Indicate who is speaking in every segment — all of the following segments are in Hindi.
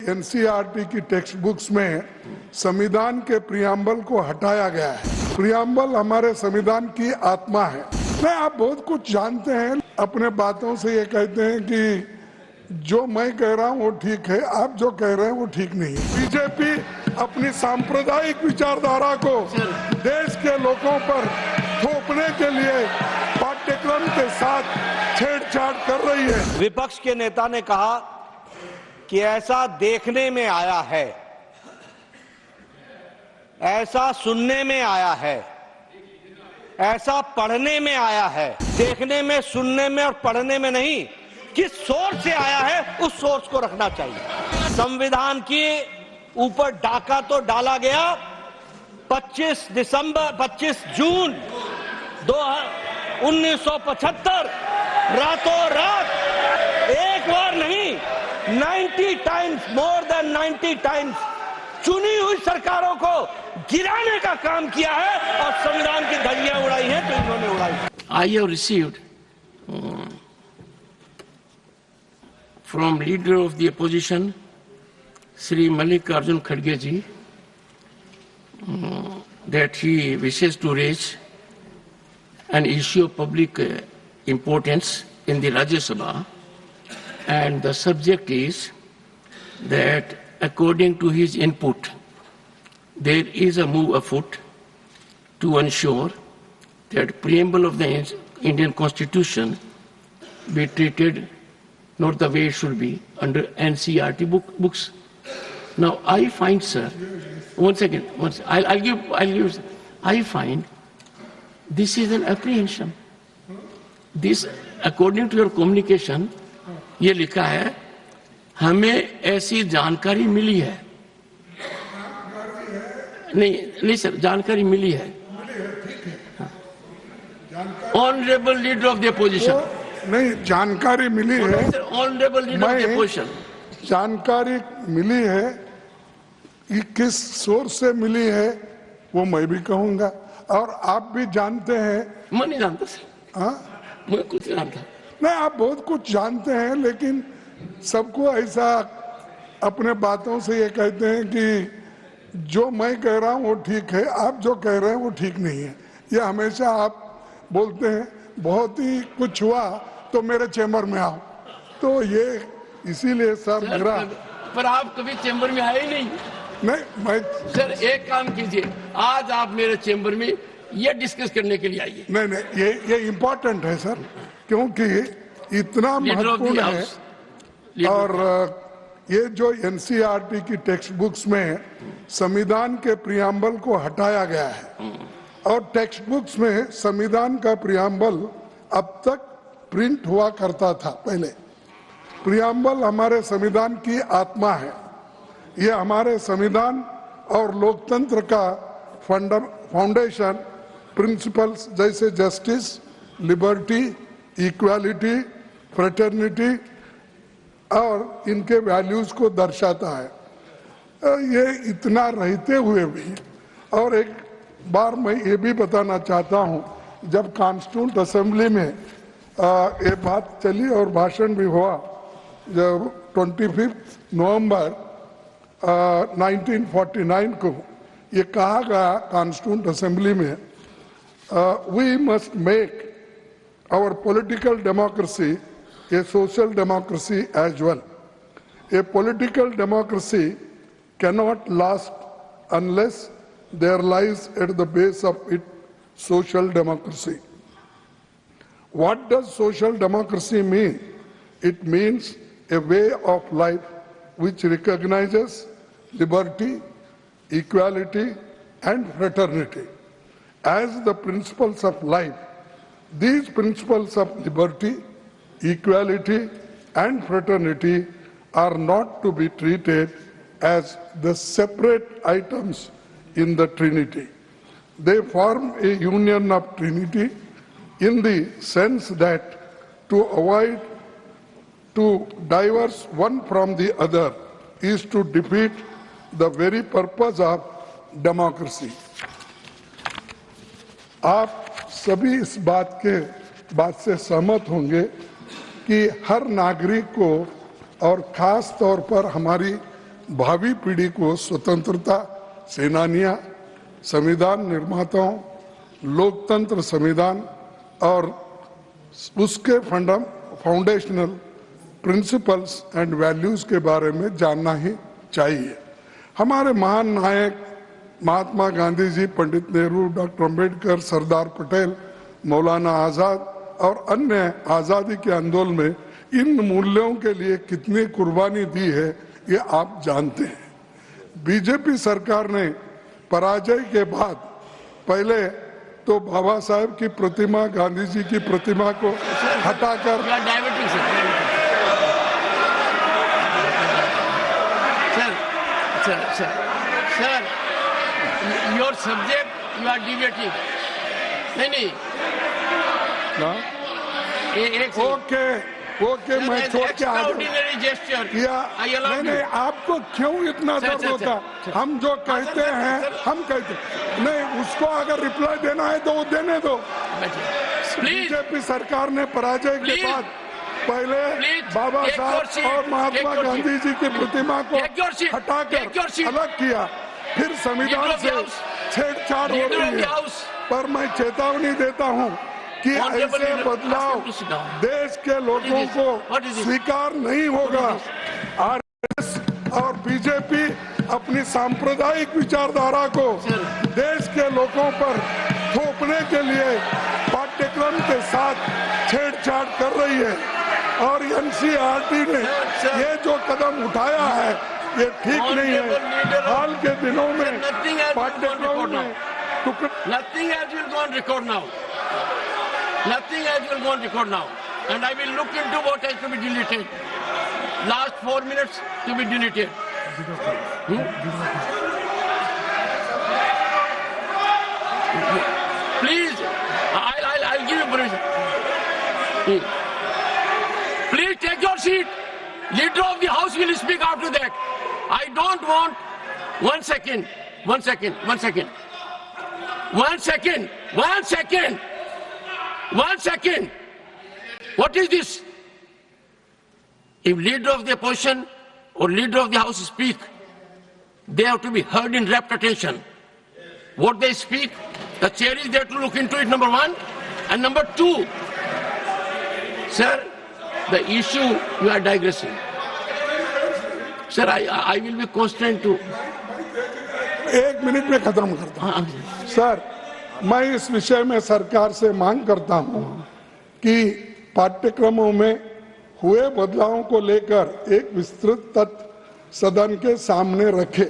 Speaker 1: एनसीईआरटी की टेक्स्ट बुक्स में संविधान के प्रियम्बल को हटाया गया है। प्रियम्बल हमारे संविधान की आत्मा है। मैं आप बहुत कुछ जानते हैं, अपने बातों से ये कहते हैं कि जो मैं कह रहा हूँ वो ठीक है, आप जो कह रहे हैं वो ठीक नहीं है। बीजेपी अपनी सांप्रदायिक विचारधारा को देश के लोगों पर थोपने के लिए पाठ्यक्रम के साथ छेड़छाड़ कर रही है।
Speaker 2: विपक्ष के नेता ने कहा कि ऐसा देखने में आया है, ऐसा सुनने में आया है, ऐसा पढ़ने में आया है। देखने में, सुनने में और पढ़ने में नहीं, किस सोर्स से आया है उस सोर्स को रखना चाहिए। संविधान के ऊपर डाका तो डाला गया 25 जून 1975 रातों रात, एक बार नहीं 90 टाइम्स, मोर देन 90 टाइम्स चुनी हुई सरकारों को गिराने का काम किया है और संविधान की धज्जियां उड़ाई हैं तो इन्होंने उड़ाई।
Speaker 3: I have received from leader of the opposition, Shri Mallikarjun Kharge ji, that he wishes to raise an issue of public importance in the Rajya Sabha, and the subject is that according to his input, there is a move afoot to ensure that preamble of the Indian Constitution be treated not the way it should be under NCERT books. Now I find, sir, I'll give, I find this is an apprehension. This, according to your communication, ये लिखा है, हमें ऐसी जानकारी मिली है। नहीं सर, जानकारी मिली है। Honourable leader of the opposition.
Speaker 1: नहीं, जानकारी मिली है।
Speaker 3: Honourable leader of the opposition.
Speaker 1: जानकारी मिली है, ये किस सोर्स से मिली है वो मैं भी कहूंगा, और आप भी जानते हैं।
Speaker 3: मैं नहीं जानता सर।
Speaker 1: हाँ,
Speaker 3: मैं कुछ नहीं जानता।
Speaker 1: नहीं, आप बहुत कुछ जानते हैं, लेकिन सबको ऐसा अपने बातों से ये कहते हैं कि जो मैं कह रहा हूँ वो ठीक है, आप जो कह रहे हैं वो ठीक नहीं है। ये हमेशा आप बोलते हैं, बहुत ही कुछ हुआ तो मेरे चैम्बर में आओ, तो ये इसीलिए सर मेरा।
Speaker 3: पर आप कभी चैम्बर में आए नहीं।
Speaker 1: नहीं, मैं
Speaker 3: सर एक काम कीजिए, आज आप मेरे चैम्बर में ये डिस्कस करने के लिए आइए।
Speaker 1: नहीं, ये इम्पोर्टेंट है सर, क्योंकि इतना महत्वपूर्ण है। और ये जो एनसीईआरटी की टेक्स्ट बुक्स में संविधान के प्रियम्बल को हटाया गया है, और टेक्स्ट बुक्स में संविधान का प्रियम्बल अब तक प्रिंट हुआ करता था। पहले प्रियम्बल हमारे संविधान की आत्मा है। ये हमारे संविधान और लोकतंत्र का फाउंडेशन प्रिंसिपल्स जैसे जस्टिस, लिबर्टी, इक्वालिटी, फ्रेटर्निटी और इनके वैल्यूज को दर्शाता है। ये इतना रहते हुए भी, और एक बार मैं ये भी बताना चाहता हूँ, जब कॉन्स्टिट्यूंट असेंबली में ये बात चली और भाषण भी हुआ, जब 25 नवंबर 1949 को ये कहा गया कॉन्स्टिट्यूंट असेंबली में, we must make our political democracy a social democracy as well. A political democracy cannot last unless there lies at the base of it social democracy. What does social democracy mean? It means a way of life which recognizes liberty, equality, and fraternity as the principles of life. These principles of liberty, equality, and fraternity are not to be treated as the separate items in the Trinity. They form a union of Trinity in the sense that to avoid to diverge one from the other is to defeat the very purpose of democracy. आप सभी इस बात से सहमत होंगे कि हर नागरिक को, और खास तौर पर हमारी भावी पीढ़ी को स्वतंत्रता सेनानियां, संविधान निर्माताओं, लोकतंत्र संविधान और उसके फाउंडेशनल प्रिंसिपल्स एंड वैल्यूज के बारे में जानना ही चाहिए। हमारे महान नायक महात्मा गांधी जी, पंडित नेहरू, डॉक्टर अंबेडकर, सरदार पटेल, मौलाना आजाद और अन्य आजादी के आंदोलन में इन मूल्यों के लिए कितनी कुर्बानी दी है ये आप जानते हैं। बीजेपी सरकार ने पराजय के बाद पहले तो बाबा साहेब की प्रतिमा, गांधी जी की प्रतिमा को हटाकर
Speaker 3: sir, your subject you are debating. नहीं
Speaker 1: ओके मैं छोड़ के आ किया। नहीं, आपको क्यों इतना दर्द होता? हम जो कहते हैं हम कहते नहीं, उसको अगर रिप्लाई देना है तो वो देने दो। बीजेपी सरकार ने पराजय के बाद पहले बाबा साहब और महात्मा गांधी जी की प्रतिमा को हटाकर अलग किया, फिर संविधान से छेड़छाड़ हो रही है। पर मैं चेतावनी देता हूं कि ऐसे बदलाव देश के लोगों को स्वीकार नहीं होगा। आरएसएस और बीजेपी अपनी सांप्रदायिक विचारधारा को देश के लोगों पर थोपने के लिए पाठ्यक्रम के साथ छेड़छाड़ कर रही है और एनसीईआरटी ने ये जो कदम उठाया है ये ठीक नहीं है। हाल के दिनों में पाठ्यक्रम में
Speaker 3: Nothing else will go on record now. Nothing else will go on record now. And I will look into what has to be deleted. Last 4 minutes to be deleted. Please, I'll give you permission. Please take your seat. Leader of the House will speak after that. I don't want 1 second. 1 second. 1 second. 1 second. 1 second. 1 second. What is this? If leader of the opposition or leader of the House speak, they have to be heard in rapt attention. What they speak, the chair is there to look into it, number one. And number two, sir, the issue you are digressing. Sir, I will be constrained to.
Speaker 1: 1 minute में खत्म करता हूं। सर, मैं इस विषय में सरकार से मांग करता हूं कि पाठ्यक्रमों में हुए बदलावों को लेकर एक विस्तृत तथ्य सदन के सामने रखे।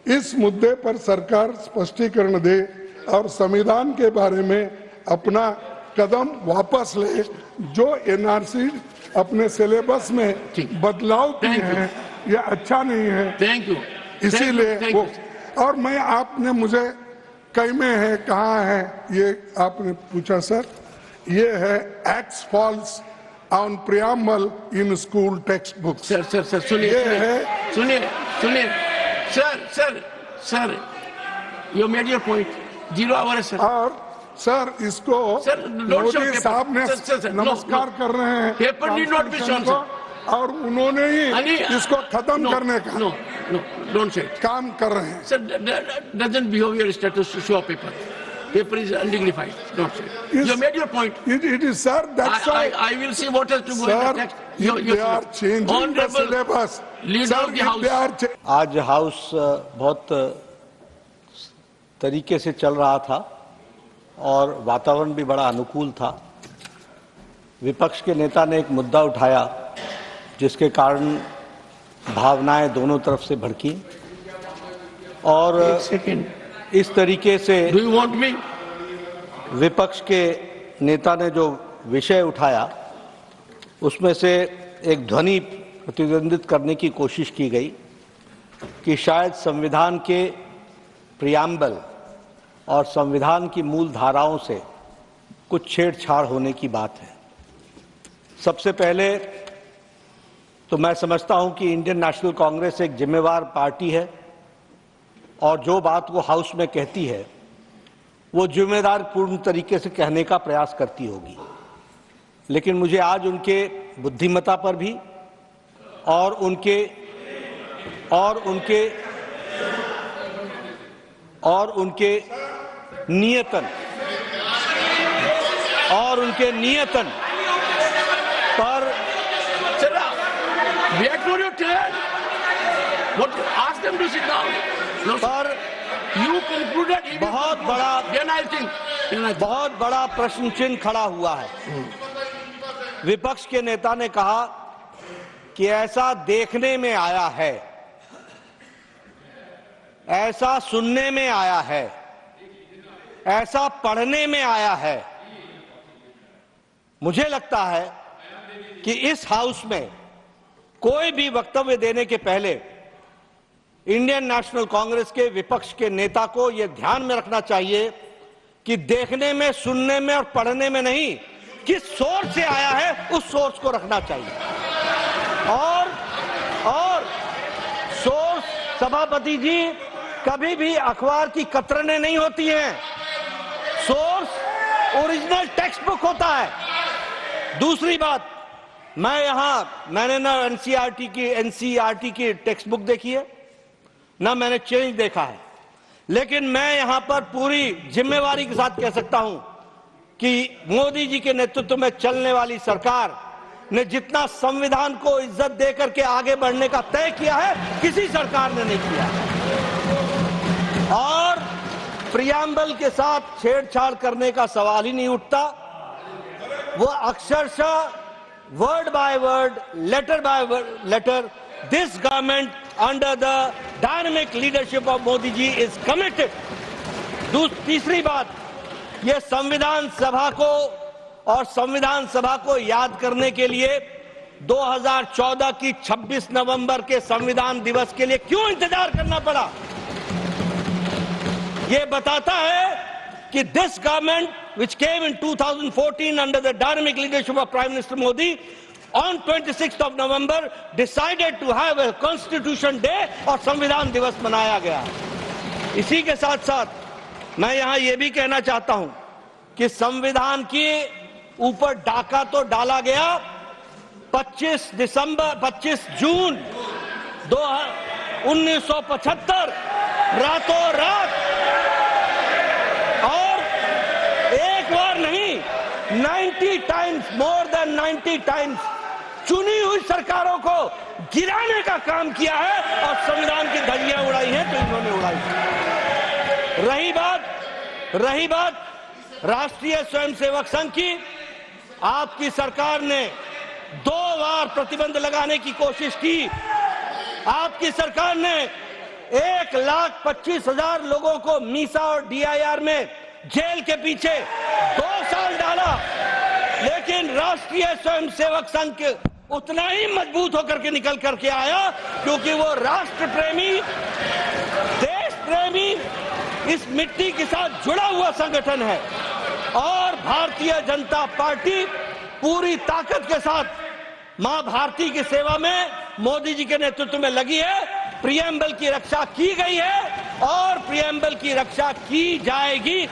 Speaker 1: इस मुद्दे पर सरकार स्पष्टीकरण दे और संविधान के बारे में अपना कदम वापस ले। जो एनआरसी अपने सिलेबस में बदलाव किए हैं ये अच्छा नहीं है।
Speaker 3: Thank you.
Speaker 1: इसीलिए वो, और मैं आपने मुझे कई में है कहाँ है ये आपने पूछा सर, ये है acts falls on preamble in school text book.
Speaker 3: Sir सुनिए sir you made your point. 0 hour sir.
Speaker 1: और सर इसको मोदी साहब ने नमस्कार कर रहे हैं
Speaker 3: paper need not be shown
Speaker 1: और उन्होंने ही इसको खत्म करने का
Speaker 3: डोंट से
Speaker 1: काम कर रहे हैं।
Speaker 3: Sir doesn't behave your status to show paper. Paper is undignified. Don't say. You made your point.
Speaker 1: It is, sir. That's why
Speaker 3: I will see what has to go in the text.
Speaker 1: They are changing the syllabus.
Speaker 3: Leader of the House.
Speaker 4: आज हाउस बहुत तरीके से चल रहा था और वातावरण भी बड़ा अनुकूल था। विपक्ष के नेता ने एक मुद्दा उठाया जिसके कारण भावनाएं दोनों तरफ से भड़की और इस तरीके से विपक्ष के नेता ने जो विषय उठाया उसमें से एक ध्वनि प्रतिद्वंदित करने की कोशिश की गई कि शायद संविधान के प्रियम्बल और संविधान की मूल धाराओं से कुछ छेड़छाड़ होने की बात है। सबसे पहले तो मैं समझता हूं कि इंडियन नेशनल कांग्रेस एक जिम्मेवार पार्टी है और जो बात वो हाउस में कहती है वो जिम्मेदार पूर्ण तरीके से कहने का प्रयास करती होगी। लेकिन मुझे आज उनके बुद्धिमत्ता पर भी और उनके और उनके नियतन पर
Speaker 3: Wait for your turn. What? Ask them to sit down. No,
Speaker 4: पर
Speaker 3: you concluded. It is
Speaker 4: बहुत
Speaker 3: concluded.
Speaker 4: बड़ा-
Speaker 3: Then I think.
Speaker 4: बहुत बड़ा प्रश्न चिन्ह खड़ा हुआ है। विपक्ष के नेता ने कहा कि ऐसा देखने में आया है, ऐसा सुनने में आया है, ऐसा पढ़ने में आया है। मुझे लगता है कि इस हाउस में कोई भी वक्तव्य देने के पहले इंडियन नेशनल कांग्रेस के विपक्ष के नेता को यह ध्यान में रखना चाहिए कि देखने में, सुनने में और पढ़ने में नहीं, किस सोर्स से आया है उस सोर्स को रखना चाहिए। और सोर्स, सभापति जी, कभी भी अखबार की कतरने नहीं होती हैं। सोर्स ओरिजिनल टेक्स्ट बुक होता है। दूसरी बात, मैंने ना एनसीईआरटी की टेक्स्ट बुक देखी है, ना मैंने चेंज देखा है, लेकिन मैं यहां पर पूरी जिम्मेवारी के साथ कह सकता हूं कि मोदी जी के नेतृत्व में चलने वाली सरकार ने जितना संविधान को इज्जत देकर के आगे बढ़ने का तय किया है, किसी सरकार ने नहीं किया। और प्रियम्बल के साथ छेड़छाड़ करने का सवाल ही नहीं उठता। वो अक्षरशः word by word, letter by letter, this government under the dynamic leadership of Modi ji is committed. तीसरी बात, ये संविधान सभा को याद करने के लिए 2014 की 26 नवंबर के संविधान दिवस के लिए क्यों इंतजार करना पड़ा? ये बताता है कि this government which came in 2014 under the dynamic leadership of Prime Minister Modi on 26th of November decided to have a Constitution Day और संविधान दिवस मनाया गया। इसी के साथ साथ मैं यहां यह भी कहना चाहता हूं कि संविधान के ऊपर डाका तो डाला गया 25 जून 1975 रातों रात, और एक बार नहीं 90 टाइम्स, मोर देन 90 टाइम्स चुनी हुई सरकारों को गिराने का काम किया है और संविधान की धज्जियां उड़ाई हैं तो इन्होंने उड़ाई। रही बात राष्ट्रीय स्वयंसेवक संघ की, आपकी सरकार ने 2 बार प्रतिबंध लगाने की कोशिश की। आपकी सरकार ने 1,25,000 लोगों को मीसा और डीआईआर में जेल के पीछे 2 साल डाला, लेकिन राष्ट्रीय स्वयंसेवक संघ उतना ही मजबूत होकर के निकल करके आया, क्योंकि वो राष्ट्र प्रेमी, देश प्रेमी, इस मिट्टी के साथ जुड़ा हुआ संगठन है। और भारतीय जनता पार्टी पूरी ताकत के साथ मां भारती की सेवा में मोदी जी के नेतृत्व में लगी है। प्रियम्बल की रक्षा की गई है और प्रियम्बल की रक्षा की जाएगी।